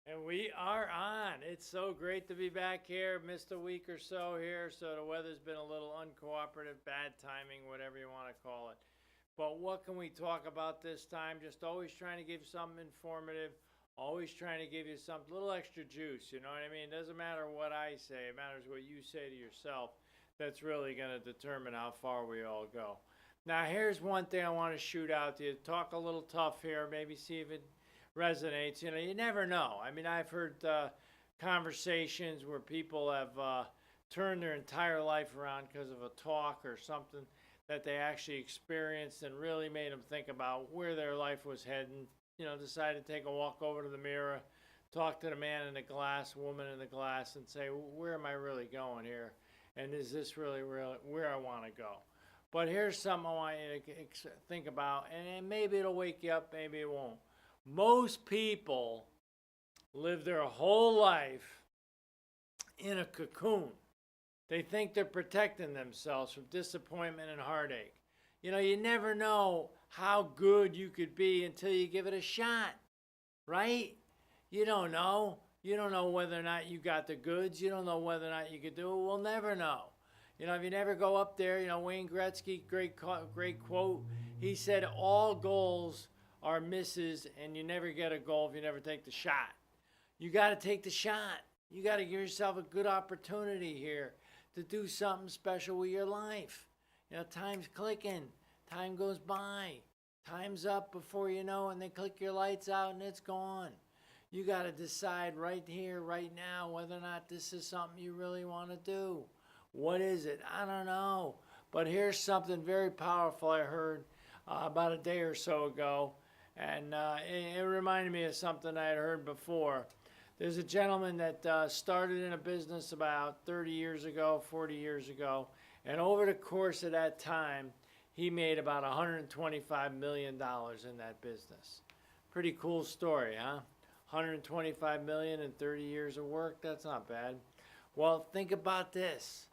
And we are on. It's so great to be back here. Missed a week or so here, so the weather's been a little uncooperative, bad timing, whatever you want to call it. But what can we talk about this time? Just always trying to give something informative, always trying to give you some little extra juice, you know what I mean? It doesn't matter what I say, it matters what you say to yourself. That's really going to determine how far we all go. Now, here's one thing I want to shoot out to you. Talk a little tough here, maybe see if it resonates. You know, you never know. I mean, I've heard conversations where people have turned their entire life around because of a talk or something that they actually experienced and really made them think about where their life was heading. You know, decided to take a walk over to the mirror, talk to the man in the glass, woman in the glass, and say, where am I really going here? And is this really where I want to go? But here's something I want you to think about, and maybe it'll wake you up, maybe it won't. Most people live their whole life in a cocoon. They think they're protecting themselves from disappointment and heartache. You know, you never know how good you could be until you give it a shot, right? You don't know. You don't know whether or not you got the goods. You don't know whether or not you could do it. We'll never know. You know, if you never go up there, you know, Wayne Gretzky, great quote, he said, all goals are misses, and you never get a goal if you never take the shot. You got to take the shot. You got to give yourself a good opportunity here to do something special with your life. You know, time's clicking. Time goes by. Time's up before you know, and they click your lights out, and it's gone. You got to decide right here, right now, whether or not this is something you really want to do. What is it? I don't know. But here's something very powerful I heard about a day or so ago. And it reminded me of something I had heard before. There's a gentleman that started in a business about 30 years ago, 40 years ago. And over the course of that time, he made about $125 million in that business. Pretty cool story, huh? $125 million in 30 years of work, that's not bad. Well, think about this.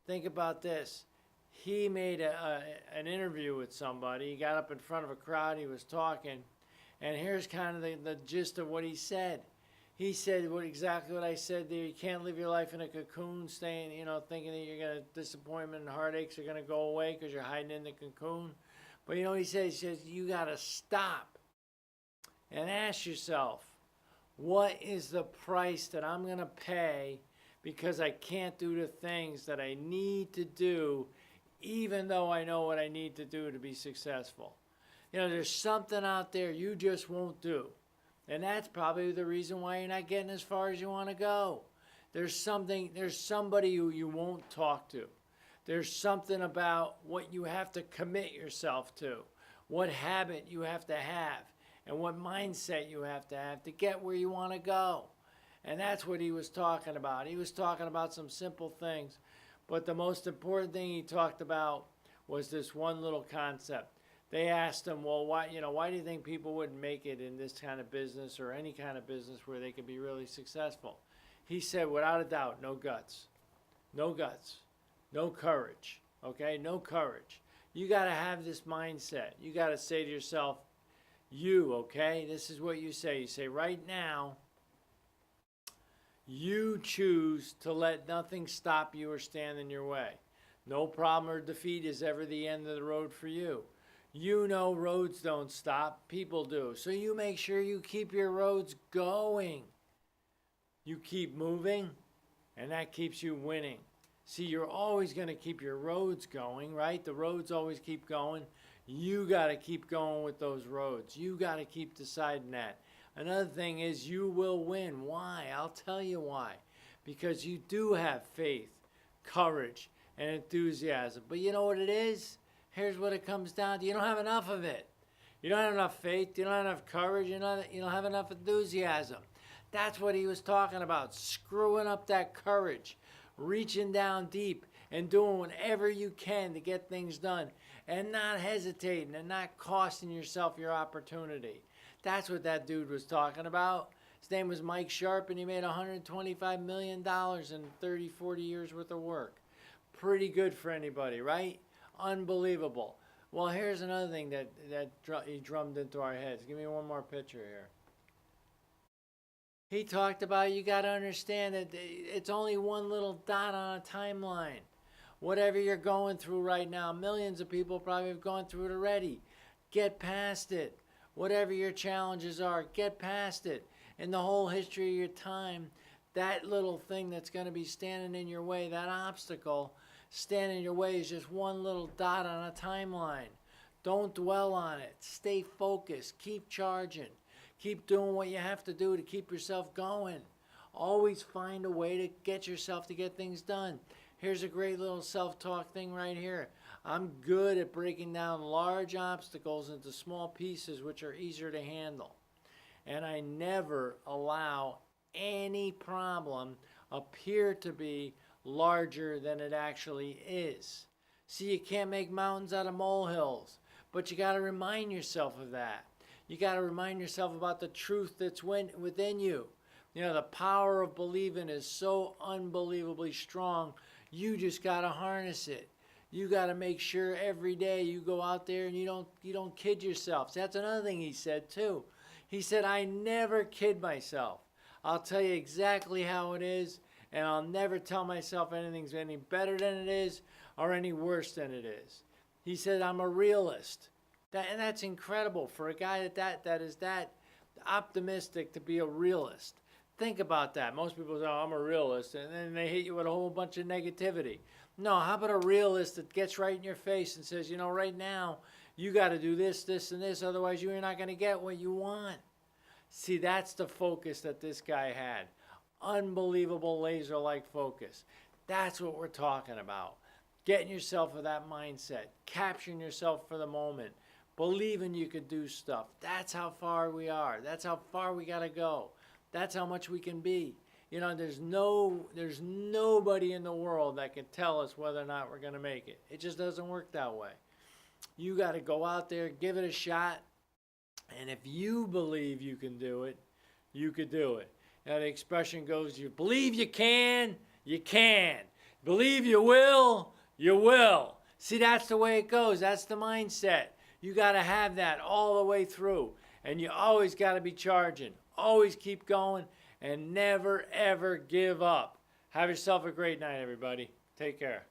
Think about this. He made an interview with somebody. He got up in front of a crowd. He was talking. And here's kind of the gist of what he said. He said exactly what I said there. You can't live your life in a cocoon, staying, you know, thinking that you're going to, disappointment and heartaches are going to go away because you're hiding in the cocoon. But you know what he says? He says, you got to stop and ask yourself, what is the price that I'm going to pay because I can't do the things that I need to do, even though I know what I need to do to be successful? You know, there's something out there you just won't do. And that's probably the reason why you're not getting as far as you want to go. There's somebody who you won't talk to. There's something about what you have to commit yourself to, what habit you have to have, and what mindset you have to get where you want to go. And that's what he was talking about. He was talking about some simple things. But the most important thing he talked about was this one little concept. They asked him, well, why do you think people wouldn't make it in this kind of business or any kind of business where they could be really successful? He said, without a doubt, no guts. No guts. No courage. Okay? No courage. You got to have this mindset. You got to say to yourself, okay? This is what you say. You say, right now, you choose to let nothing stop you or stand in your way. No problem or defeat is ever the end of the road for you. You know roads don't stop, people do. So you make sure you keep your roads going. You keep moving, and that keeps you winning. See, you're always going to keep your roads going, right? The roads always keep going. You got to keep going with those roads. You got to keep deciding that. Another thing is you will win. Why? I'll tell you why. Because you do have faith, courage, and enthusiasm. But you know what it is? Here's what it comes down to. You don't have enough of it. You don't have enough faith. You don't have enough courage. You don't have enough enthusiasm. That's what he was talking about. Screwing up that courage. Reaching down deep and doing whatever you can to get things done. And not hesitating and not costing yourself your opportunity. That's what that dude was talking about. His name was Mike Sharp, and he made $125 million in 30, 40 years worth of work. Pretty good for anybody, right? Unbelievable. Well, here's another thing that he drummed into our heads. Give me one more picture here. He talked about you got to understand that it's only one little dot on a timeline. Whatever you're going through right now, millions of people probably have gone through it already. Get past it. Whatever your challenges are, get past it. In the whole history of your time, that little thing that's going to be standing in your way, that obstacle standing in your way, is just one little dot on a timeline. Don't dwell on it. Stay focused. Keep charging. Keep doing what you have to do to keep yourself going. Always find a way to get yourself to get things done. Here's a great little self-talk thing right here. I'm good at breaking down large obstacles into small pieces which are easier to handle. And I never allow any problem appear to be larger than it actually is. See, you can't make mountains out of molehills, but you got to remind yourself of that. You got to remind yourself about the truth that's within you. You know, the power of believing is so unbelievably strong. You just got to harness it. You got to make sure every day you go out there and you don't kid yourself. That's another thing he said too. He said, I never kid myself. I'll tell you exactly how it is, and I'll never tell myself anything's any better than it is or any worse than it is. He said, I'm a realist. And that's incredible for a guy that is that optimistic to be a realist. Think about that. Most people say, oh, I'm a realist, and then they hit you with a whole bunch of negativity. No, how about a realist that gets right in your face and says, you know, right now, you got to do this, this, and this, otherwise you're not going to get what you want. See, that's the focus that this guy had. Unbelievable laser-like focus. That's what we're talking about. Getting yourself with that mindset. Capturing yourself for the moment. Believing you could do stuff. That's how far we are. That's how far we got to go. That's how much we can be. You know, there's nobody in the world that can tell us whether or not we're going to make it. It just doesn't work that way. You got to go out there, give it a shot, and if you believe you can do it, you could do it. Now the expression goes, you believe you can, you can. Believe you will, you will. See, that's the way it goes. That's the mindset. You got to have that all the way through. And you always got to be charging. Always keep going and never, ever give up. Have yourself a great night, everybody. Take care.